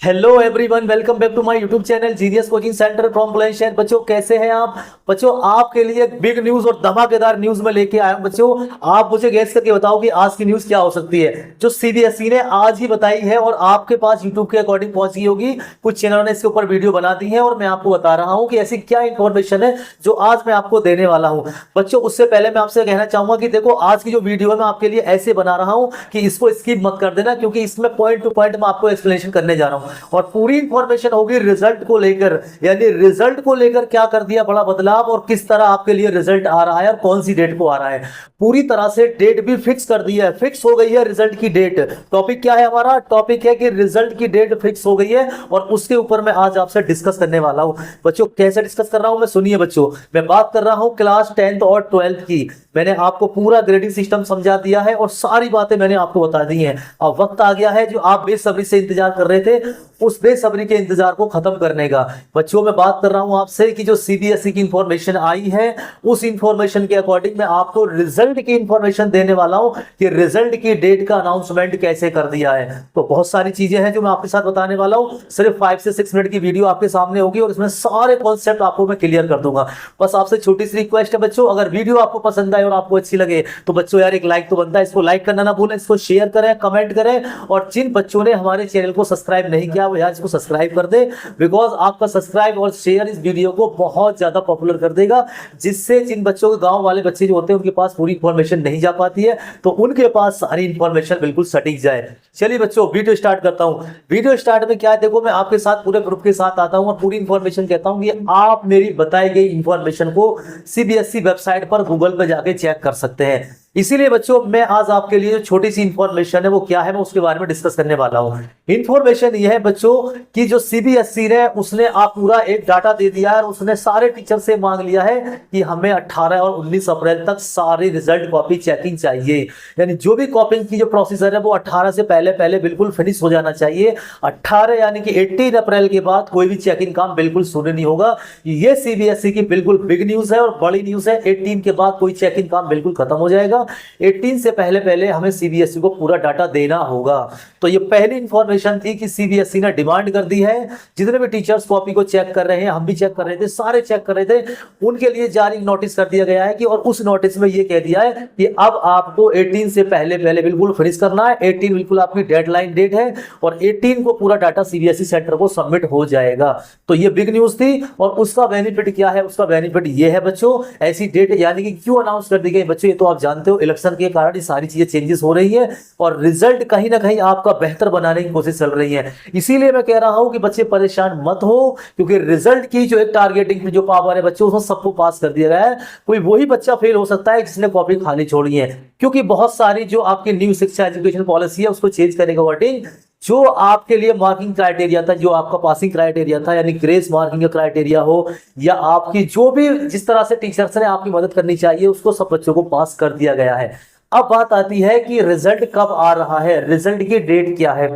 Hello everyone, welcome back to my YouTube channel genius coaching centre from Bulandshahr. बच्चों कैसे हैं आप? बच्चों आपके लिए एक बिग न्यूज और धमाकेदार न्यूज में लेके आया हूं। बच्चों आप मुझे गैस करके बताओ कि आज की न्यूज क्या हो सकती है जो सीबीएसई ने आज ही बताई है और आपके पास यूट्यूब के अकॉर्डिंग पहुंच गई होगी। कुछ चैनलों ने इसके ऊपर वीडियो बना दी है और मैं आपको बता रहा हूं कि ऐसी क्या इंफॉर्मेशन है जो आज मैं आपको देने वाला हूं। बच्चों उससे पहले मैं आपसे कहना चाहूंगा कि देखो आज की जो वीडियो है मैं आपके लिए ऐसे बना रहा हूं कि इसको स्किप मत कर देना, क्योंकि इसमें पॉइंट टू पॉइंट मैं आपको एक्सप्लेनेशन करने जा रहा हूं और पूरी इंफॉर्मेशन होगी रिजल्ट को लेकर, यानी रिजल्ट को लेकर क्या कर दिया बड़ा बदलाव और किस तरह आपके लिए रिजल्ट आ रहा है और कौन सी डेट को आ रहा है। पूरी तरह से डेट भी फिक्स कर दी है, फिक्स हो गई है रिजल्ट की डेट। टॉपिक क्या है हमारा? टॉपिक है कि रिजल्ट की डेट फिक्स हो गई है और उसके ऊपर मैं आज आपसे डिस्कस करने वाला हूं। बच्चों कैसे डिस्कस कर रहा हूं मैं, सुनिए बच्चों। मैं बात कर रहा हूं क्लास 10th और 12th की। मैंने आपको पूरा ग्रेडिंग सिस्टम समझा दिया है और सारी बातें मैंने आपको बता दी हैं। अब वक्त आ गया है जो आप बेसब्री से इंतजार कर रहे थे, उस बेसब्री के इंतजार को खत्म करने का। बच्चों मैं बात कर रहा हूं आपसे कि जो सीबीएसई की इंफॉर्मेशन आई है उस इंफॉर्मेशन के अकॉर्डिंग मैं आपको रिजल्ट की इंफॉर्मेशन देने वाला हूं कि रिजल्ट की डेट का अनाउंसमेंट कैसे कर दिया है। तो बहुत सारी चीजें हैं जो मैं आपके साथ बताने वाला हूं। सिर्फ 5 से 6 मिनट की वीडियो आपके सामने होगी और इसमें सारे कॉन्सेप्ट आपको मैं क्लियर कर दूंगा। बस आपसे छोटी सी रिक्वेस्ट है बच्चों, अगर वीडियो आपको पसंद आए और आपको अच्छी लगे तो बच्चों यार एक लाइक तो बनता है, इसको लाइक करना ना भूलें, इसको शेयर करें, कमेंट करें और जिन बच्चों ने हमारे चैनल को सब्सक्राइब नहीं किया वो यार इसको सब्सक्राइब कर दे, बिकॉज आपका सब्सक्राइब और शेयर इस वीडियो को बहुत ज्यादा पॉपुलर कर देगा, जिससे जिन बच्चों के गांव वाले बच्चे जो होते हैं उनके पास पूरी इंफॉर्मेशन नहीं जा पाती है तो उनके पास सारी इंफॉर्मेशन बिल्कुल सटीक जाए। चलिए बच्चों वीडियो स्टार्ट करता हूं। वीडियो स्टार्ट में क्या है, देखो मैं आपके साथ पूरे ग्रुप के साथ आता हूं और पूरी इंफॉर्मेशन कहता हूं कि आप मेरी बताई गई इंफॉर्मेशन को सीबीएसई वेबसाइट पर गूगल पर जाके चेक कर सकते हैं। इसीलिए बच्चों मैं आज आपके लिए जो छोटी सी इंफॉर्मेशन है वो क्या है मैं उसके बारे में डिस्कस करने वाला हूं। इंफॉर्मेशन ये है बच्चों कि जो सीबीएसई ने उसने आप पूरा एक डाटा दे दिया है और उसने सारे टीचर से मांग लिया है कि हमें 18 और 19 अप्रैल तक सारी रिजल्ट कॉपी चेकिंग चाहिए। यानी जो भी कॉपिंग की जो प्रोसीजर है वो 18 से पहले पहले बिल्कुल फिनिश हो जाना चाहिए। 18 यानी कि 18 अप्रैल के बाद कोई भी चेकिंग काम बिल्कुल शुरू नहीं होगा। ये सीबीएसई की बिल्कुल बिग न्यूज है और बड़ी न्यूज है। 18 के बाद कोई चेकिंग काम बिल्कुल खत्म हो जाएगा। 18 से पहले पहले हमें सीबीएसई को पूरा डाटा देना होगा। तो ये पहली इंफॉर्मेशन थी कि सीबीएसई ने डिमांड कर दी है। जितने भी टीचर्स कॉपी को चेक कर रहे हैं, हम भी चेक कर रहे थे, सारे चेक कर रहे थे, उनके लिए जारी नोटिस कर दिया गया है कि और उस नोटिस में ये कह दिया है कि अब आपको 18 से पहले पहले बिल्कुल फिनिश करना है। 18 बिल्कुल आपकी डेडलाइन डेट है और 18 को पूरा डाटा सीबीएसई सेंटर को सबमिट हो जाएगा। तो ये बिग न्यूज थी और उसका बेनिफिट क्या है? उसका बेनिफिट ये है बच्चों, ऐसी डेट यानी कि क्यों अनाउंस कर दी गई बच्चों, ये तो आप जानते हो इलेक्शन के कारण ये सारी चीजें चेंजेस हो रही है और रिजल्ट कहीं ना कहीं आपका बेहतर बनाने की कोशिश चल रही है। इसीलिए मैं कह रहा हूं कि बच्चे परेशान मत हो, क्योंकि रिजल्ट की जो एक टारगेटिंग की जो पावर है बच्चों उसमें सबको पास कर दिया गया है। कोई वही बच्चा फेल हो सकता है जिसने कॉपी खाली छोड़ी है, क्योंकि बहुत सारी जो आपकी न्यू शिक्षा एजुकेशन पॉलिसी है उसको चेंज करने के अकॉर्डिंग जो आपके लिए मार्किंग क्राइटेरिया था, जो आपका पासिंग क्राइटेरिया था, यानी ग्रेस मार्किंग का क्राइटेरिया हो या आपकी जो भी जिस तरह से टीचर्स ने आपकी मदद करनी चाहिए उसको सब बच्चों को पास कर दिया गया है। अब बात आती है कि रिजल्ट कब आ रहा है, रिजल्ट की डेट क्या है।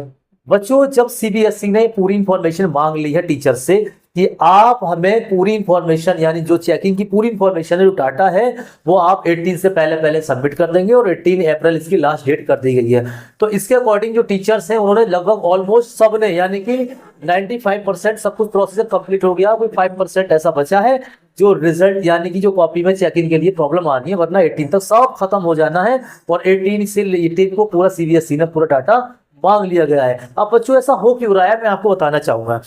बच्चों जब सीबीएसई ने पूरी इंफॉर्मेशन मांग ली है टीचर से कि आप हमें पूरी इंफॉर्मेशन यानी जो चेकिंग की पूरी इंफॉर्मेशन है, जो डाटा है वो आप 18 से पहले पहले सबमिट कर देंगे और 18 अप्रैल इसकी लास्ट डेट कर दी गई है। तो इसके अकॉर्डिंग जो टीचर्स हैं उन्होंने लगभग ऑलमोस्ट सब ने यानी कि 95% सब कुछ प्रोसीजर कंप्लीट हो गया। कोई 5% ऐसा बचा है जो रिजल्ट यानी कि जो कॉपी में चेकिंग के लिए प्रॉब्लम आ रही है, वरना 18 तक सब खत्म हो जाना है और 18 से 18 को पूरा सीबीएसई ने पूरा डाटा मांग लिया गया है। अब बच्चों ऐसा हो क्यों रहा है मैं आपको बताना चाहूंगा।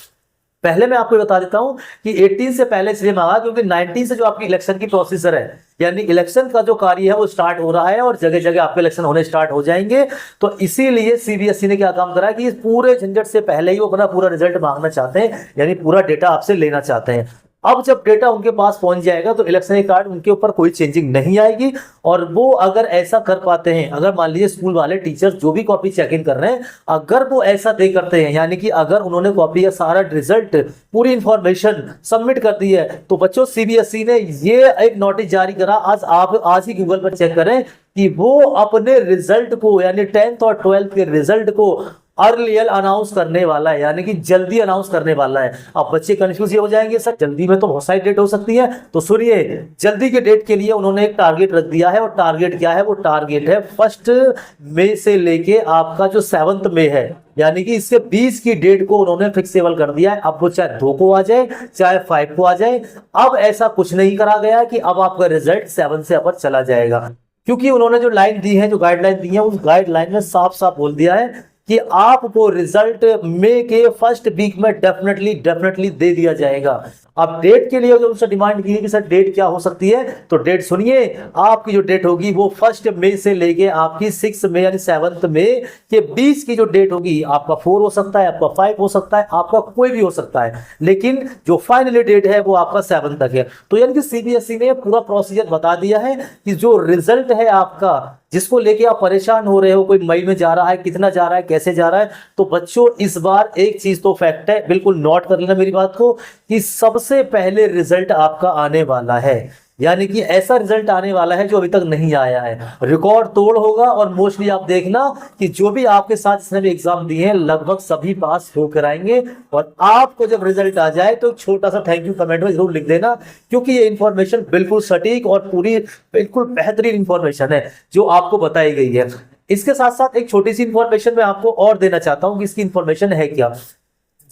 पहले मैं आपको बता देता हूं कि 18 से पहले इसलिए मांगा क्योंकि 19 से जो आपकी इलेक्शन की प्रोसीजर है यानी इलेक्शन का जो कार्य है वो स्टार्ट हो रहा है और जगह जगह आपके इलेक्शन होने स्टार्ट हो जाएंगे। तो इसीलिए सीबीएसई ने क्या काम करा कि इस पूरे झंझट से पहले ही वो अपना पूरा रिजल्ट मांगना चाहते हैं, यानी पूरा डेटा आपसे लेना चाहते हैं। अब जब डेटा उनके पास पहुंच जाएगा तो इलेक्शन के कार्ड उनके ऊपर कोई चेंजिंग नहीं आएगी और वो अगर ऐसा कर पाते हैं, अगर मान लीजिए स्कूल वाले टीचर्स जो भी कॉपी चेक इन कर रहे हैं अगर वो ऐसा दे करते हैं, यानी कि अगर उन्होंने कॉपी का सारा रिजल्ट पूरी इंफॉर्मेशन सबमिट कर दी है, तो बच्चों सीबीएसई ने ये एक नोटिस जारी करा। आज आप आज ही गूगल पर चेक करें कि वो अपने रिजल्ट को यानी 10th और 12th के रिजल्ट को अर्लियर अनाउंस करने वाला है, यानी कि जल्दी अनाउंस करने वाला है। अब बच्चे कंफ्यूज ये हो जाएंगे, सर जल्दी में तो बहुत सारी डेट हो सकती है। तो सुनिए, जल्दी के डेट के लिए उन्होंने एक टारगेट रख दिया है, और टारगेट क्या है? वो टारगेट है 1 मई से लेके आपका जो 7 मई है, यानी कि इससे 20 की डेट को उन्होंने फिक्सेबल कर दिया है। अब वो चाहे 2 को आ जाए चाहे 5 को आ जाए, अब ऐसा कुछ नहीं करा गया कि अब आपका रिजल्ट 7 से अपर चला जाएगा, क्योंकि उन्होंने जो लाइन दी है, जो गाइडलाइन दी है, उस गाइडलाइन में साफ साफ बोल दिया है कि आपको रिजल्ट मई के फर्स्ट वीक में डेफिनेटली दे दिया जाएगा। अब डेट के लिए जो उनसे डिमांड की है कि सर डेट क्या हो सकती है, तो डेट सुनिए, आपकी जो डेट होगी वो 1 मई से लेके आपकी 6 मई यानी 7 मई के 20 की जो डेट होगी, आपका 4 हो सकता है, आपका 5 हो सकता है, आपका कोई भी हो सकता है, लेकिन जो फाइनली डेट है वो आपका 7 तक है। तो यानी कि सीबीएसई ने पूरा प्रोसीजर बता दिया है कि जो रिजल्ट है आपका, जिसको लेके आप परेशान हो रहे हो, कोई मई में जा रहा है, कितना जा रहा है, कैसे जा रहा है, तो बच्चों इस बार एक चीज तो फैक्ट है, बिल्कुल नोट कर लेना मेरी बात को, कि सबसे पहले रिजल्ट आपका आने वाला है, यानी कि ऐसा रिजल्ट आने वाला है जो अभी तक नहीं आया है, रिकॉर्ड तोड़ होगा। और मोस्टली आप देखना कि जो भी आपके साथ इसने भी एग्जाम दिए हैं लगभग सभी पास होकर आएंगे। और आपको जब रिजल्ट आ जाए तो छोटा सा थैंक यू कमेंट में जरूर लिख देना, क्योंकि ये इंफॉर्मेशन बिल्कुल सटीक और पूरी बिल्कुल बेहतरीन इंफॉर्मेशन है जो आपको बताई गई है। इसके साथ साथ एक छोटी सी इंफॉर्मेशन मैं आपको और देना चाहता हूं कि इसकी इंफॉर्मेशन है क्या।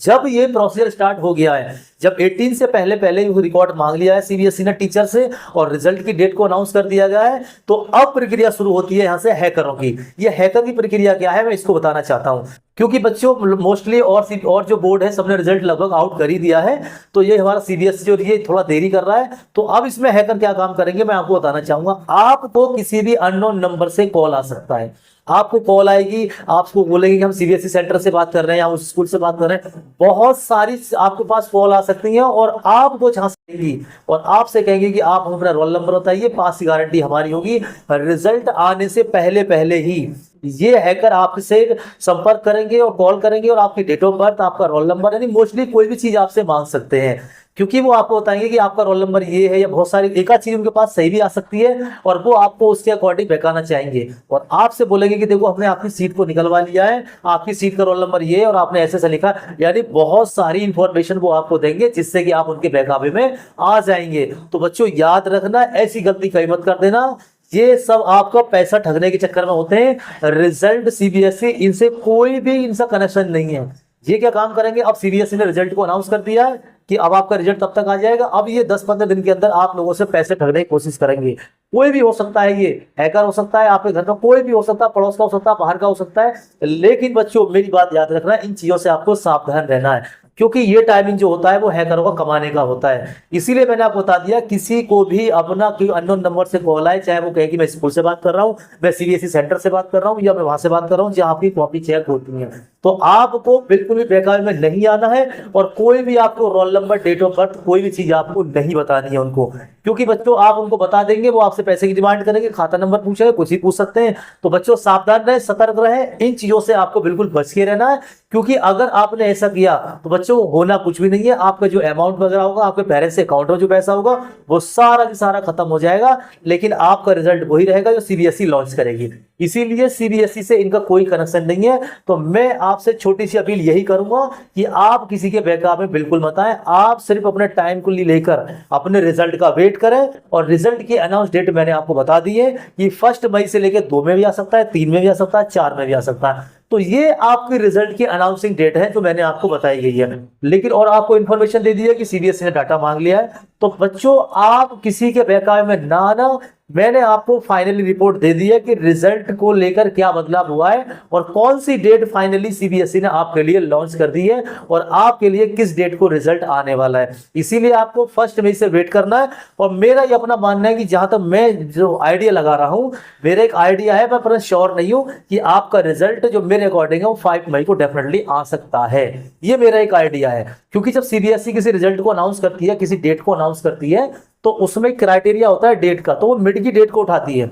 जब ये प्रोसीजर स्टार्ट हो गया है, जब 18 से पहले रिकॉर्ड मांग लिया है सीबीएसई ने टीचर से, और रिजल्ट की डेट को अनाउंस कर दिया गया है, तो अब प्रक्रिया शुरू होती है यहां से हैकरों की। ये हैकर की प्रक्रिया क्या है, मैं इसको बताना चाहता हूं, क्योंकि बच्चों मोस्टली और जो बोर्ड है सबने रिजल्ट लगभग आउट कर ही दिया है, तो ये हमारा सीबीएसई जो ये थोड़ा देरी कर रहा है। तो अब इसमें हैकर क्या काम करेंगे मैं आपको बताना चाहूंगा। आपको किसी भी अननोन नंबर से कॉल आ सकता है, आपको कॉल आएगी, आपको बोलेंगे कि हम सीबीएसई सेंटर से बात कर रहे हैं या उस स्कूल से बात कर रहे हैं, बहुत सारी आपके पास कॉल आ सकती हैं, और आपको झांसेंगी और आपसे कहेंगे कि आप अपना रोल नंबर बताइए, पास की गारंटी हमारी होगी। रिजल्ट आने से पहले ही ये हैकर आपसे संपर्क करेंगे और कॉल करेंगे, और आपकी डेट ऑफ बर्थ, आपका रोल नंबर, यानी मोस्टली कोई भी चीज आपसे मांग सकते हैं, क्योंकि वो आपको बताएंगे कि आपका रोल नंबर ये है, या बहुत सारी एक आध चीज उनके पास सही भी आ सकती है, और वो आपको उसके अकॉर्डिंग बहकाना चाहेंगे, और आपसे बोलेंगे कि देखो हमने आपकी सीट को निकलवा लिया है, आपकी सीट का रोल नंबर ये है और आपने ऐसे लिखा, यानी बहुत सारी इंफॉर्मेशन वो आपको देंगे जिससे कि आप उनके बहकावे में आ जाएंगे। तो बच्चों याद रखना, ऐसी गलती कहीं मत कर देना, ये सब आपका पैसा ठगने के चक्कर में होते हैं। रिजल्ट सीबीएसई, इनसे कोई भी इनसा कनेक्शन नहीं है। ये क्या काम करेंगे, अब सीबीएसई ने रिजल्ट को अनाउंस कर दिया है कि अब आपका रिजल्ट तब तक आ जाएगा, अब ये 10-15 दिन के अंदर आप लोगों से पैसे ठगने की कोशिश करेंगे। कोई भी हो सकता है, ये हैकर हो सकता है, आपके घर का कोई भी हो सकता है, पड़ोस का हो सकता है, बाहर का हो सकता है, लेकिन बच्चों मेरी बात याद रखना, इन चीजों से आपको सावधान रहना है, क्योंकि ये टाइमिंग जो होता है वो हैकरों का कमाने का होता है। इसीलिए मैंने आपको बता दिया, किसी को भी अपना कोई अननोन नंबर से कॉल आए, चाहे वो कहे कि मैं स्कूल से बात कर रहा हूँ, मैं सीबीएसई सेंटर से बात कर रहा हूँ, या मैं वहां से बात कर रहा हूँ जहाँ आपकी कॉपी चेक होती है, तो आपको बिल्कुल भी बहकावे में नहीं आना है, और कोई भी आपको roll number, date of birth, कोई भी चीज आपको नहीं बतानी है उनको, क्योंकि बच्चों आप उनको बता देंगे वो आपसे पैसे की डिमांड करेंगे, खाता नंबर पूछेंगे, कुछ ही पूछ सकते हैं। तो बच्चों सावधान रहे, सतर्क रहे, इन चीजों से आपको बिल्कुल बच के रहना है, क्योंकि अगर आपने ऐसा किया तो बच्चों होना कुछ भी नहीं है, आपका जो अमाउंट वगैरह होगा, आपके पेरेंट्स के अकाउंट में जो पैसा होगा वो सारा का सारा खत्म हो जाएगा, लेकिन आपका रिजल्ट वही रहेगा जो सीबीएसई लॉन्च करेगी। इसीलिए सीबीएसई से इनका कोई कनेक्शन नहीं है। तो मैं आपसे छोटी सी अपील यही करूंगा कि आप किसी के बहकावे में बिल्कुल मत आए, आप सिर्फ अपने टाइम को लेकर अपने रिजल्ट का वेट करें, और रिजल्ट की अनाउंस डेट मैंने आपको बता दी है कि 1 मई से लेकर 2 में भी आ सकता है, 3 में भी आ सकता है, 4 में भी आ सकता है। तो ये आपकी रिजल्ट की अनाउंसिंग डेट है जो मैंने आपको बताई गई है, लेकिन और आपको इंफॉर्मेशन दे दी है कि सीबीएसई ने डाटा मांग लिया है। तो बच्चों आप किसी के बहकावे में ना आना, मैंने आपको फाइनली रिपोर्ट दे दी है कि रिजल्ट को लेकर क्या बदलाव हुआ है, और कौन सी डेट फाइनली सीबीएसई ने आपके लिए लॉन्च कर दी है, और आपके लिए किस डेट को रिजल्ट आने वाला है। इसीलिए आपको 1 मई से वेट करना है। और मेरा ये अपना मानना है कि जहां तक मैं जो आइडिया लगा रहा हूं, मेरा एक आइडिया है, मैं पर श्योर नहीं हूं कि आपका रिजल्ट जो मेरे अकॉर्डिंग है वो 5 मई को डेफिनेटली आ सकता है। ये मेरा एक आइडिया है, क्योंकि जब सीबीएसई किसी रिजल्ट को अनाउंस करती है, किसी डेट को अनाउंस करती है, तो उसमें क्राइटेरिया होता है डेट का, तो वो मिड की डेट को उठाती है,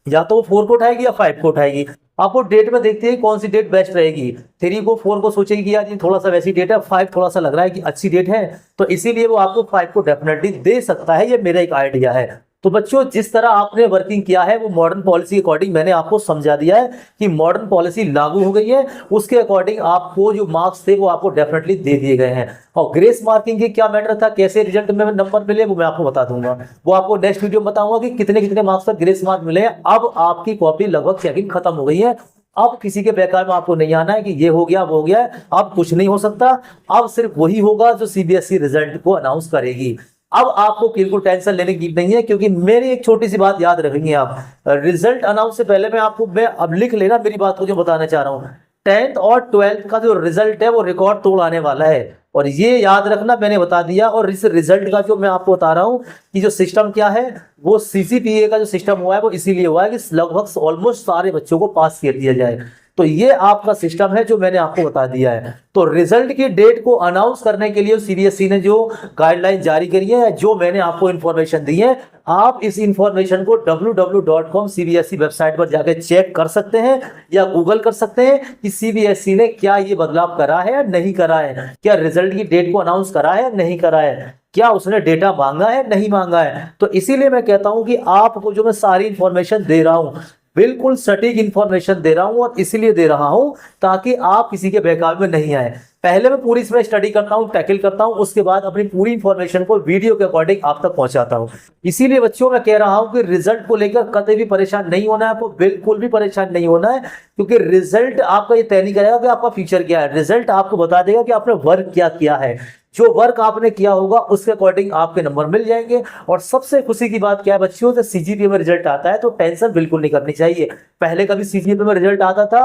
या तो वो 4 को उठाएगी या 5 को उठाएगी। आप वो डेट में देखते हैं कौन सी डेट बेस्ट रहेगी, 3 को 4 को सोचेगी कि यार ये थोड़ा सा वैसी डेट है, 5 थोड़ा सा लग रहा है कि अच्छी डेट है, तो इसीलिए वो आपको 5 को डेफिनेटली दे सकता है। ये मेरा एक आइडिया है। तो बच्चों जिस तरह आपने वर्किंग किया है वो मॉडर्न पॉलिसी के अकॉर्डिंग मैंने आपको समझा दिया है कि मॉडर्न पॉलिसी लागू हो गई है, उसके अकॉर्डिंग आपको जो मार्क्स थे वो आपको डेफिनेटली दे दिए गए हैं। और ग्रेस मार्किंग के क्या मैटर था, कैसे रिजल्ट में नंबर मिले, वो मैं आपको बता दूंगा, वो आपको नेक्स्ट वीडियो में बताऊंगा कि कितने कितने मार्क्स पर ग्रेस मार्क मिले। अब आपकी कॉपी लगभग चेकिंग खत्म हो गई है, अब किसी के बेकार में आपको नहीं आना है कि ये हो गया वो हो गया, अब कुछ नहीं हो सकता। अब सिर्फ वही होगा जो सीबीएसई रिजल्ट को अनाउंस करेगी। अब आपको बिल्कुल टेंशन लेने की नहीं है, क्योंकि मेरी एक छोटी सी बात याद रखेंगे आप, रिजल्ट अनाउंस से पहले मैं अब लिख लेना मेरी बात को जो बताना चाह रहा हूँ। 10th और 12th का जो रिजल्ट है वो रिकॉर्ड तोड़ आने वाला है, और ये याद रखना मैंने बता दिया। और इस रिजल्ट का जो मैं आपको बता रहा हूँ कि जो सिस्टम क्या है, वो सीसीपीए का जो सिस्टम हुआ है वो इसीलिए हुआ है कि लगभग ऑलमोस्ट सारे बच्चों को पास कर दिया जाए। तो ये आपका सिस्टम है जो मैंने आपको बता दिया है। तो रिजल्ट की डेट को अनाउंस करने के लिए सीबीएसई ने जो गाइडलाइन जारी करी है, जो मैंने आपको इन्फॉर्मेशन दी है, आप इस इंफॉर्मेशन को www.com सीबीएसई वेबसाइट पर जाकर चेक कर सकते हैं या गूगल कर सकते हैं कि सीबीएसई ने क्या ये बदलाव करा है या नहीं करा है, क्या रिजल्ट की डेट को अनाउंस करा है नहीं करा है, क्या उसने डेटा मांगा है नहीं मांगा है। तो इसीलिए मैं कहता हूं कि आपको जो मैं सारी इंफॉर्मेशन दे रहा हूं, बिल्कुल सटीक इंफॉर्मेशन दे रहा हूं, और इसीलिए दे रहा हूं ताकि आप किसी के बहकावे में नहीं आए। पहले मैं पूरी इसमें स्टडी करता हूं, टैकल करता हूं, उसके बाद अपनी पूरी इंफॉर्मेशन को वीडियो के अकॉर्डिंग आप तक पहुंचाता हूं। इसीलिए बच्चों मैं कह रहा हूं कि रिजल्ट को लेकर कभी भी परेशान नहीं होना है, आपको बिल्कुल भी परेशान नहीं होना है, क्योंकि रिजल्ट आपका ये तय नहीं करेगा कि आपका फ्यूचर क्या है। रिजल्ट आपको बता देगा कि आपने वर्क क्या किया है, जो वर्क आपने किया होगा उसके अकॉर्डिंग आपके नंबर मिल जाएंगे। और सबसे खुशी की बात क्या है बच्चों, जब सीजीपीए में रिजल्ट आता है तो टेंशन बिल्कुल नहीं करनी चाहिए। पहले कभी सीजीपीए में रिजल्ट आता था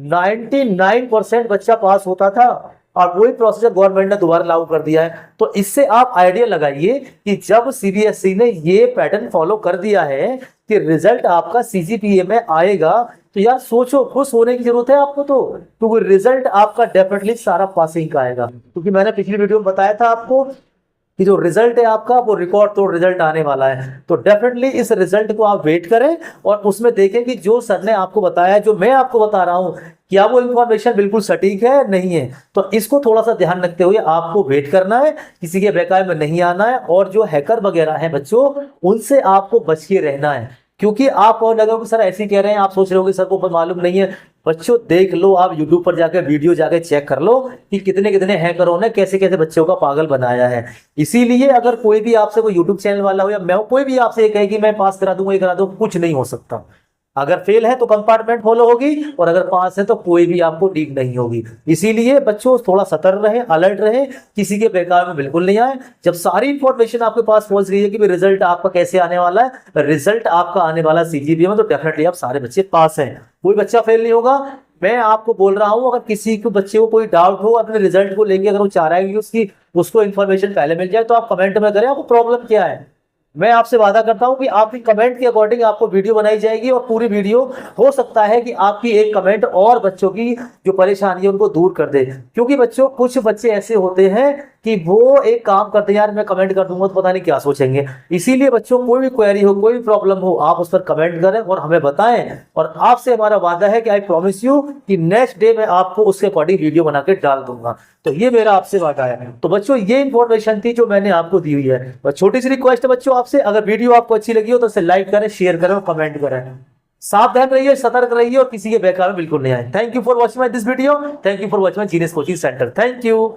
99% बच्चा पास होता था, और वही प्रोसीजर गवर्नमेंट ने दोबारा लागू कर दिया है। तो इससे आप आइडिया लगाइए कि जब सीबीएसई ने ये पैटर्न फॉलो कर दिया है कि रिजल्ट आपका सीजीपीए में आएगा, तो यार सोचो, खुश होने की जरूरत है आपको, तो क्योंकि रिजल्ट आपका डेफिनेटली सारा पासिंग का आएगा। क्योंकि मैंने पिछली वीडियो में बताया था आपको कि जो रिजल्ट है आपका वो रिकॉर्ड तोड़ रिजल्ट आने वाला है। तो डेफिनेटली इस रिजल्ट को आप वेट करें और उसमें देखें कि जो सर ने आपको बताया, जो मैं आपको बता रहा हूं, क्या वो इंफॉर्मेशन बिल्कुल सटीक है नहीं है। तो इसको थोड़ा सा ध्यान रखते हुए आपको वेट करना है, किसी के बहकावे में नहीं आना है, और जो हैकर वगैरह है बच्चों, उनसे आपको बच के रहना है। क्योंकि आप और लगा सर ऐसे ही कह रहे हैं, आप सोच रहे हो कि सर को मालूम नहीं है। बच्चों देख लो, आप YouTube पर जाकर वीडियो जाकर चेक कर लो कि कितने कितने हैकरों ने कैसे कैसे बच्चों का पागल बनाया है। इसीलिए अगर कोई भी आपसे कोई YouTube चैनल वाला हो या मैं कोई भी आपसे ये कहे कि मैं पास करा दूंगा, ये करा दूंगा, कुछ नहीं हो सकता। अगर फेल है तो कंपार्टमेंट फॉलो होगी, और अगर पास है तो कोई भी आपको लीक नहीं होगी। इसीलिए बच्चों थोड़ा सतर्क रहे, अलर्ट रहे, किसी के बेकार में बिल्कुल नहीं आए। जब सारी इंफॉर्मेशन आपके पास पहुंच गई है कि रिजल्ट आपका कैसे आने वाला है, रिजल्ट आपका आने वाला सीजीपीए में, तो डेफिनेटली आप सारे बच्चे पास हैं, कोई बच्चा फेल नहीं होगा। मैं आपको बोल रहा हूं, अगर किसी को बच्चे को कोई डाउट हो अपने रिजल्ट को लेके, अगर वो चाह रहा है कि उसको इन्फॉर्मेशन पहले मिल जाए, तो आप कमेंट में करें आपको प्रॉब्लम क्या है। मैं आपसे वादा करता हूं कि आपकी कमेंट के अकॉर्डिंग आपको वीडियो बनाई जाएगी, और पूरी वीडियो हो सकता है कि आपकी एक कमेंट और बच्चों की जो परेशानी है उनको दूर कर दे। क्योंकि बच्चों कुछ बच्चे ऐसे होते हैं कि वो एक काम करते हैं, यार मैं कमेंट कर दूंगा तो पता नहीं क्या सोचेंगे। इसीलिए बच्चों कोई भी क्वेरी हो, कोई भी प्रॉब्लम हो, आप उस पर कमेंट करें और हमें बताएं। और आपसे हमारा वादा है कि आई प्रॉमिस यू कि नेक्स्ट डे मैं आपको उसके अकॉर्डिंग वीडियो बना के डाल दूंगा। तो ये मेरा आपसे वादा है। तो बच्चों ये इंफॉर्मेशन थी जो मैंने आपको दी हुई है। बस छोटी सी रिक्वेस्ट है बच्चों आपसे, अगर वीडियो आपको अच्छी लगी हो तो इसे लाइक करें, शेयर करें और कमेंट करें। सावधान रहिए, सतर्क रहिए, और किसी के बहकावे में बिल्कुल नहीं आए। Thank you for watching my this video, thank you for watching my genius coaching centre. Thank you.